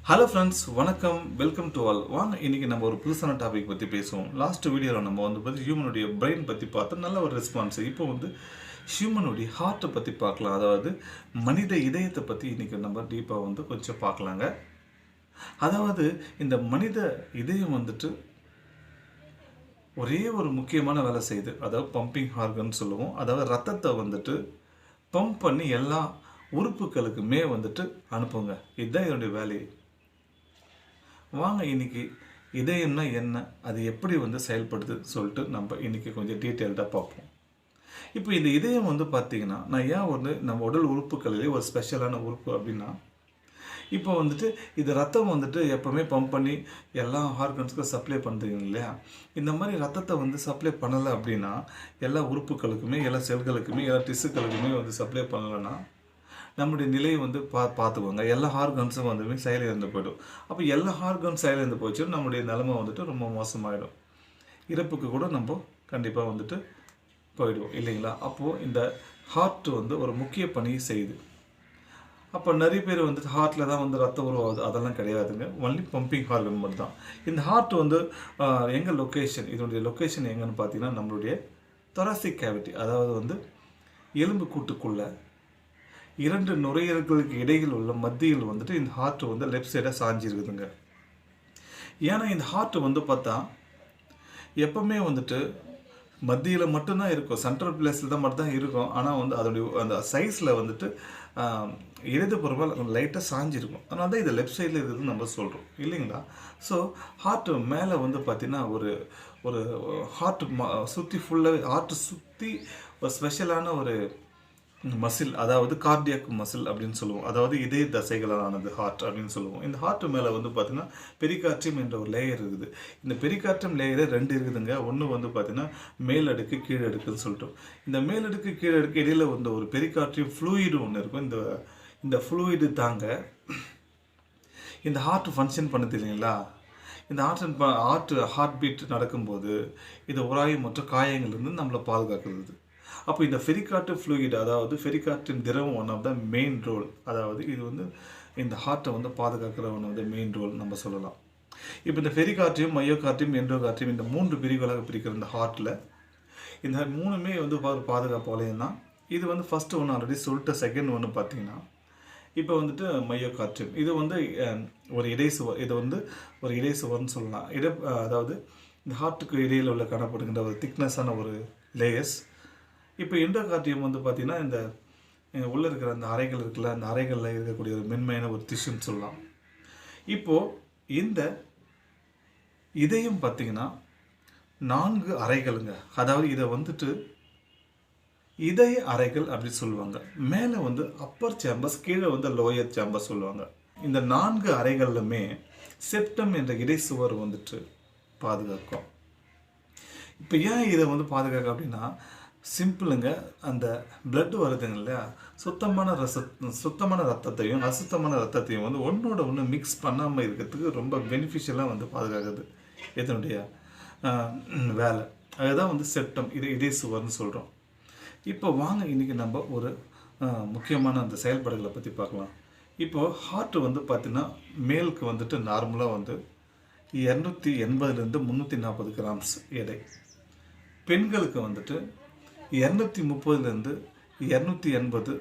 Hello friends, வணக்கம். Welcome to all. வாங்க இன்றைக்கி நம்ம ஒரு புதுசான டாபிக் பற்றி பேசுவோம். லாஸ்ட் வீடியோவில் நம்ம வந்து ஹியூமனுடைய பிரெயின் பற்றி பார்த்தோம். நல்ல ஒரு ரெஸ்பான்ஸ். இப்போ ஹியூமனுடைய ஹார்ட்டை பற்றி பார்க்கலாம். அதாவது மனித இதயத்தை பற்றி இன்றைக்கி நம்ம டீப்பாக கொஞ்சம் பார்க்கலாங்க. அதாவது இந்த மனித இதயம் ஒரே ஒரு முக்கியமான வேலை செய்யுது. அதாவது பம்பிங் ஆர்கன் சொல்லுவோம். அதாவது ரத்தத்தை பம்ப் பண்ணி எல்லா உறுப்புகளுக்குமே அனுப்புங்க. இதுதான் இதனுடைய வேலையை. வாங்க இன்னைக்கு இதயம்னா என்ன, அது எப்படி செயல்படுது சொல்லிட்டு நம்ம இன்னைக்கு கொஞ்சம் டீட்டெயில்டாக பார்ப்போம். இப்போ இந்த இதயம் பார்த்தீங்கன்னா, நான் ஏன் நம்ம உடல் உறுப்புகளிலே ஒரு ஸ்பெஷலான உறுப்பு அப்படின்னா, இப்போ இது ரத்தம் எப்போவுமே பம்ப் பண்ணி எல்லா ஆர்கன்ஸுக்கும் சப்ளை பண்ணுறீங்க இல்லையா? இந்த மாதிரி ரத்தத்தை சப்ளை பண்ணலை அப்படின்னா, எல்லா உறுப்புகளுக்குமே எல்லா செல்களுக்குமே எல்லா டிஷ்யூக்களுக்குமே சப்ளை பண்ணலைன்னா நம்முடைய நிலையை பார்த்துக்கோங்க. எல்லா ஆர்கன்ஸும் செயலிழந்து போய்டும். அப்போ எல்லா ஆர்கன்ஸ் செயலிழந்து போச்சு நம்முடைய நிலைமை ரொம்ப மோசமாயிடும். இறப்புக்கு கூட நம்ம கண்டிப்பாக போயிடுவோம் இல்லைங்களா? அப்போது இந்த ஹார்ட் ஒரு முக்கிய பணியை செய்யுது. அப்போ நிறைய பேர் ஹார்ட்டில் தான் ரத்தம் உருவாகுது. அதெல்லாம் கிடையாதுங்க. ஒன்லி பம்பிங் ஆர்கன் மட்டும் தான். இந்த ஹார்ட் எங்கள் லொக்கேஷன், இதனுடைய லொக்கேஷன் எங்கன்னு பார்த்தீங்கன்னா, நம்மளுடைய தொராசிக் கேவிட்டி, அதாவது எலும்பு கூட்டுக்குள்ளே 2 நுரையீரல்களுக்கு இடையில் உள்ள மத்தியில் இந்த ஹார்ட் லெஃப்ட் சைடாக சாஞ்சிருக்குதுங்க. ஏன்னா இந்த ஹார்ட் பார்த்தா எப்பவுமே மத்தியில் மட்டும்தான் இருக்கும். சென்ட்ரல் பிளேஸில் தான் மட்டும் தான் இருக்கும். ஆனால் அதோடைய அந்த சைஸில் இடதுபுறமாக லைட்டாக சாஞ்சிருக்கும். அதனால தான் இது லெஃப்ட் சைடில் இருக்குதுன்னு நம்ம சொல்கிறோம் இல்லைங்களா? ஸோ ஹார்ட் மேலே பார்த்தீங்கன்னா ஒரு ஹார்ட் சுற்றி ஃபுல்லாகவே ஹார்ட் சுற்றி ஒரு ஸ்பெஷலான ஒரு மசில், அதாவது கார்டியாக் மசில் அப்படின்னு சொல்லுவோம். அதாவது இதய தசைகளானது ஹார்ட் அப்படின்னு சொல்லுவோம். இந்த ஹார்ட் மேலே பார்த்தீங்கன்னா பெரிகார்டியம் என்ற ஒரு லேயர் இருக்குது. இந்த பெரிகார்டியம் லேயரே 2 இருக்குதுங்க. ஒன்று பார்த்தீங்கன்னா மேலடுக்கு கீழடுக்குன்னு சொல்லிட்டோம். இந்த மேலடுக்கு கீழடுக்கு இடையில் ஒரு பெரிகார்டியம் ஃப்ளூயிடு ஒன்று இருக்கும். இந்த ஃப்ளூயிடு தாங்க இந்த ஹார்ட் ஃபங்க்ஷன் பண்ணுது இல்லைங்களா? இந்த ஹார்ட் பீட் நடக்கும்போது இது உராயும் மற்ற காயங்கள்லேருந்து நம்மளை பாதுகாக்கிறது. அப்போ இந்த பெரிகார்டியம் ஃப்ளூயிட், அதாவது பெரிகார்டியம் திரவம் one of the main role. அதாவது இது இந்த ஹார்ட்டை பாதுகாக்கிற மெயின் ரோல் நம்ம சொல்லலாம். இப்போ இந்த பெரிகார்டியம், மையோகார்டியம், எண்டோகார்டியம் இந்த 3 பிரிவுகளாக பிரிக்கிற இந்த ஹார்ட்டில் இந்த 3மே பாதுகாப்பு வளையம் தான். இது ஃபஸ்ட்டு ஒன்று ஆல்ரெடி சொல்லிட்டு, செகண்ட் ஒன்று பார்த்தீங்கன்னா இப்போ மையோகார்டியம். இது ஒரு இடைசுவர். இது ஒரு இடைசுவர்னு சொல்லலாம். அதாவது இந்த ஹார்ட்டுக்கு இடையில் உள்ள காணப்படுகின்ற ஒரு திக்னஸான ஒரு லேயர்ஸ். இப்போ எண்டோகார்டியம் பார்த்தீங்கன்னா இந்த உள்ளே இருக்கிற அந்த அறைகள் இருக்குல்ல, அந்த அறைகளில் இருக்கக்கூடிய ஒரு மென்மையான ஒரு திசுன்னு சொல்லலாம். இப்போது இந்த இதயம் பார்த்தீங்கன்னா 4 அறைகளுங்க. அதாவது இதை இதய அறைகள் அப்படின்னு சொல்லுவாங்க. மேலே அப்பர் சேம்பர்ஸ், கீழே லோயர் சேம்பர்ஸ் சொல்லுவாங்க. இந்த 4 அறைகளிலுமே செப்டம் என்ற இடைச்சுவர் பாதுகாக்கும். இப்போ ஏன் இதை பாதுகாக்க அப்படின்னா, சிம்பிளுங்க. அந்த பிளட் வருதுங்க இல்லையா, சுத்தமான ரத்தத்தையும் அசுத்தமான ரத்தத்தையும் ஒன்றோட ஒன்று மிக்ஸ் பண்ணாமல் இருக்கிறதுக்கு ரொம்ப பெனிஃபிஷியலாக பாதுகாக்குது இதனுடைய வேலை. அதுதான் செப்டம், இடைச்சுவர்னு சொல்கிறோம். இப்போ வாங்க இன்றைக்கி நம்ம ஒரு முக்கியமான அந்த செயல்பாடுகளை பற்றி பார்க்கலாம். இப்போது ஹார்ட்டு பார்த்தீங்கன்னா மேலுக்கு நார்மலாக 280லேருந்து 340 கிராம்ஸ் எடை. பெண்களுக்கு 230லேருந்து 280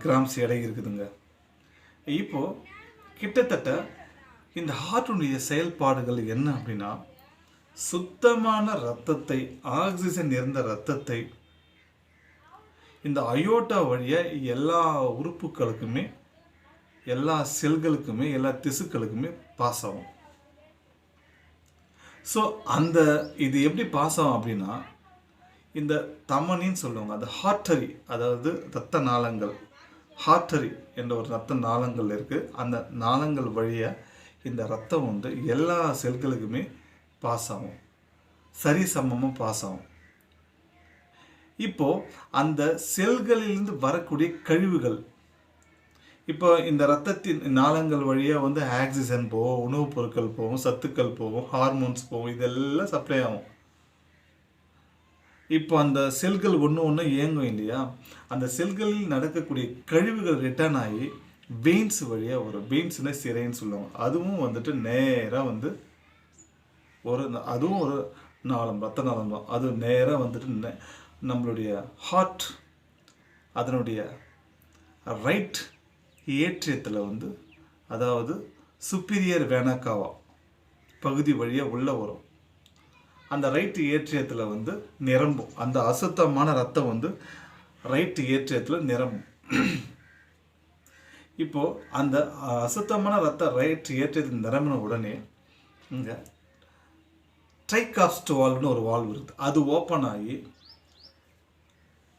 கிராம்ஸ் எடை இருக்குதுங்க. இப்போது கிட்டத்தட்ட இந்த ஹார்ட்டுடைய செயல்பாடுகள் என்ன அப்படின்னா, சுத்தமான இரத்தத்தை, ஆக்சிஜன் நிறைந்த இரத்தத்தை இந்த அயோட்டா வழியாக எல்லா உறுப்புகளுக்குமே, எல்லா செல்களுக்குமே, எல்லா திசுக்களுக்குமே பாஸ் ஆகும். ஸோ இது எப்படி பாஸ் ஆகும் அப்படின்னா, இந்த தமனின்னு சொல்லுவாங்க, அந்த ஹார்ட்டரி, அதாவது இரத்த நாளங்கள், ஹார்ட்டரி என்ற ஒரு இரத்த நாளங்கள் இருக்குது. அந்த நாளங்கள் வழியாக இந்த ரத்தம் எல்லா செல்களுக்குமே பாஸ் ஆகும், சரி சமமாக பாஸ் ஆகும். இப்போது அந்த செல்களிலிருந்து வரக்கூடிய கழிவுகள், இப்போ இந்த ரத்தத்தின் நாளங்கள் வழியாக ஆக்சிஜன் போகும், உணவுப் பொருட்கள் போகும், சத்துக்கள் போகும், ஹார்மோன்ஸ் போகும், இதெல்லாம் சப்ளை ஆகும். இப்போ அந்த செல்கள் ஒன்று இயங்கும் இல்லையா, அந்த செல்களில் நடக்கக்கூடிய கழிவுகள் ரிட்டர்ன் ஆகி வெயின்ஸ் வழியாக வரும். வெயின்ஸ்னால் சிரைன்னு சொல்லுவாங்க. அதுவும் வந்துட்டு நேராக வந்து அதுவும் ஒரு நாளம், ரத்த நாளம் தான். அது நேராக வந்துட்டு நம்மளுடைய ஹார்ட் அதனுடைய ரைட் ஏற்றியத்தில் வந்து, அதாவது சுப்பீரியர் வேனாக்காவா பகுதி வழியாக உள்ளே வரும். அந்த ரைட் ஏற்றியத்தில் வந்து நிரம்பும். அந்த அசுத்தமான ரத்தம் வந்து ரைட் ஏற்றியத்தில் நிரம்பும். இப்போது அந்த அசுத்தமான ரத்தம் ரைட் ஏற்றியத்தில் நிரம்பின உடனே இங்கே ட்ரைகாஸ்ட் வால்வ்னு ஒரு வால்வ் இருக்குது. அது ஓப்பன் ஆகி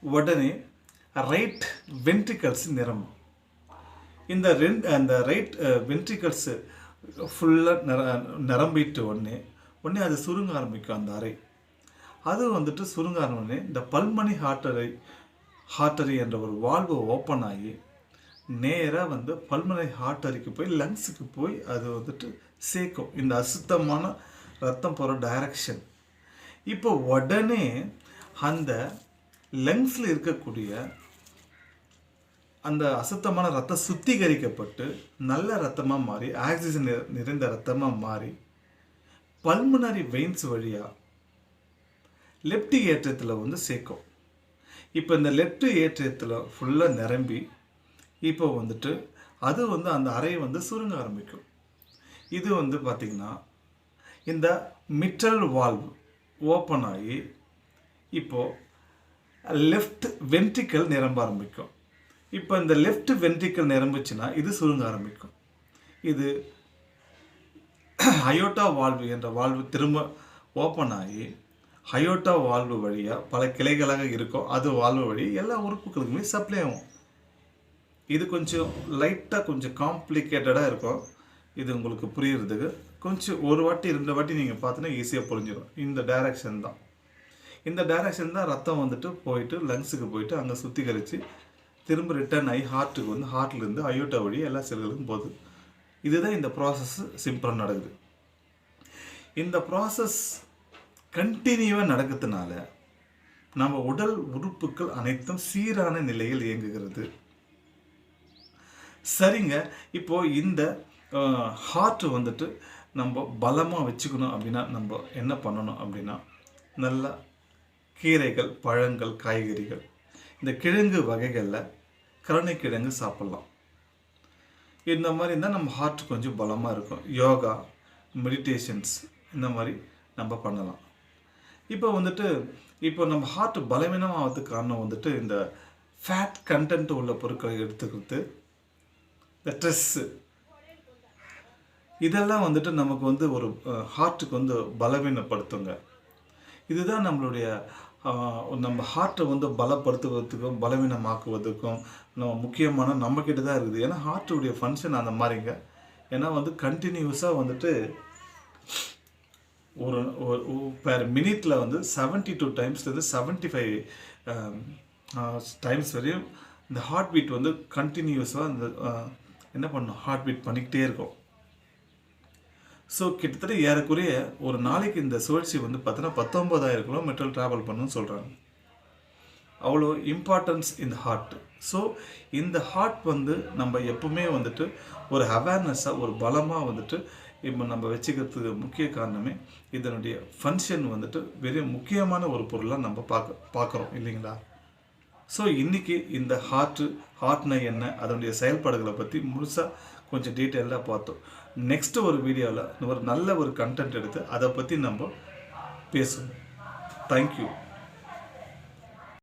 உடனே ரைட் வென்ட்ரிகல்ஸ் நிரம்பும். அந்த ரைட் வென்ட்ரிகல்ஸு ஃபுல்லாக நிரம்பிட்டு உடனே அது சுருங்க ஆரம்பிக்கும். அந்த அறை அது வந்துட்டு சுருங்க ஆரம்பினே இந்த பல்மனி ஹார்ட்டரி என்ற ஒரு வால்வு ஓப்பன் ஆகி நேராக வந்து பல்மனரி ஹார்ட்டரிக்கு போய் லங்ஸுக்கு போய் அது வந்துட்டு சேர்க்கும். இந்த அசுத்தமான ரத்தம் போகிற டைரக்ஷன். இப்போ உடனே அந்த லங்ஸில் இருக்கக்கூடிய அந்த அசுத்தமான ரத்தம் சுத்திகரிக்கப்பட்டு நல்ல ரத்தமாக மாறி, ஆக்சிஜன் நிறைந்த ரத்தமாக மாறி, பல்மனரி வெயின்ஸ் வழியாக லெஃப்ட் ஏற்றத்தில் வந்து சேர்க்கும். இப்போ இந்த லெஃப்ட் ஏற்றத்தில் ஃபுல்லாக நிரம்பி இப்போ வந்துட்டு அது வந்து அந்த அறையை வந்து சுருங்க ஆரம்பிக்கும். இது வந்து பார்த்திங்கன்னா இந்த மிட்ரல் வால்வ் ஓப்பன் ஆகி இப்போது லெஃப்ட் வென்ட்ரிக்கல் நிரம்ப ஆரம்பிக்கும். இப்போ இந்த லெஃப்ட் வென்ட்ரிக்கல் நிரம்பிச்சுன்னா இது சுருங்க ஆரம்பிக்கும். இது ஹயோட்டா வால்வு என்ற வால்வு திரும்ப ஓப்பன் ஆகி ஹயோட்டா வால்வு வழியாக பல கிளைகளாக இருக்கும். அது வால்வு வழி எல்லா உறுப்புகளுக்குமே சப்ளை ஆகும். இது கொஞ்சம் லைட்டாக கொஞ்சம் காம்ப்ளிகேட்டடாக இருக்கும். இது உங்களுக்கு புரியுறதுக்கு கொஞ்சம் ஒரு வாட்டி 2 வாட்டி நீங்கள் பார்த்தீங்கன்னா ஈஸியாக புரிஞ்சிடும். இந்த டைரக்ஷன் தான் ரத்தம் வந்துட்டு போயிட்டு லங்ஸுக்கு போயிட்டு அங்கே சுத்திகரித்து திரும்ப ரிட்டர்ன் ஆகி ஹார்ட்டுக்கு வந்து ஹார்ட்லேருந்து அயோட்டா வழி எல்லா செல்களுக்கும் போகுது. இதுதான் இந்த ப்ராசஸ் சிம்பிளாக நடக்குது. இந்த ப்ராசஸ் கண்டினியூவாக நடக்கிறதுனால நம்ம உடல் உறுப்புகள் அனைத்தும் சீரான நிலையில் இயங்குகிறது. சரிங்க. இப்போது இந்த ஹார்ட் வந்துட்டு நம்ம பலமாக வச்சுக்கணும் அப்படின்னா நம்ம என்ன பண்ணணும் அப்படின்னா, நல்லா கீரைகள், பழங்கள், காய்கறிகள், இந்த கிழங்கு வகைகளில் கருணைக்கிழங்கு சாப்பிட்லாம். இந்த மாதிரி இருந்தால் நம்ம ஹார்ட் கொஞ்சம் பலமாக இருக்கும். யோகா, மெடிடேஷன்ஸ் இந்த மாதிரி நம்ம பண்ணலாம். இப்போ நம்ம ஹார்ட் பலவீனமாகிறதுக்கு காரணம் வந்துட்டு இந்த ஃபேட் கண்டென்ட் உள்ள பொருட்களை எடுத்துக்கிறது, இந்த ஸ்ட்ரெஸ்ஸு, இதெல்லாம் வந்துட்டு நமக்கு வந்து ஒரு ஹார்ட்டுக்கு வந்து பலவீனப்படுத்துங்க. இதுதான் நம்மளுடைய நம்ம ஹார்ட்டை வந்து பலப்படுத்துவதற்கும் பலவீனமாக்குவதற்கும் நம்ம முக்கியமான நம்மக்கிட்ட தான் இருக்குது. ஏன்னா ஹார்ட்டுடைய ஃபங்க்ஷன் அந்த மாதிரிங்க. ஏன்னா வந்து கண்டினியூஸாக வந்துட்டு ஒரு பெர் மினிட்டில் வந்து 72 டைம்ஸ்லேருந்து 75 டைம்ஸ் வரையும் இந்த ஹார்ட் பீட் வந்து கண்டினியூஸாக அந்த என்ன பண்ணணும், ஹார்ட் பீட் பண்ணிக்கிட்டே இருக்கும். ஸோ கிட்டத்தட்ட ஏறக்குறைய ஒரு நாளைக்கு இந்த சுழற்சி வந்து பார்த்தீங்கன்னா 19,000 கிலோமீட்டர் ட்ராவல் பண்ணணும்னு சொல்கிறாங்க. அவ்வளோ இம்பார்ட்டன்ஸ் இந்த ஹார்ட். ஸோ இந்த ஹார்ட் வந்து நம்ம எப்பவுமே வந்துட்டு ஒரு அவேர்னஸாக ஒரு பலமாக வந்துட்டு இப்போ நம்ம வச்சுக்கிறதுக்கு முக்கிய காரணமே இதனுடைய ஃபங்க்ஷன் வந்துட்டு வெறும் முக்கியமான ஒரு பொருளாக நம்ம பார்க்குறோம் இல்லைங்களா. ஸோ இன்றைக்கி இந்த ஹார்ட்னா என்ன, அதனுடைய செயல்பாடுகளை பற்றி முழுசாக கொஞ்சம் டீட்டெயிலாக பார்த்தோம். நெக்ஸ்ட்டு ஒரு வீடியோவில் ஒரு நல்ல ஒரு கண்டென்ட் எடுத்து அதை பற்றி நம்ம பேசுவோம். தேங்க்யூ.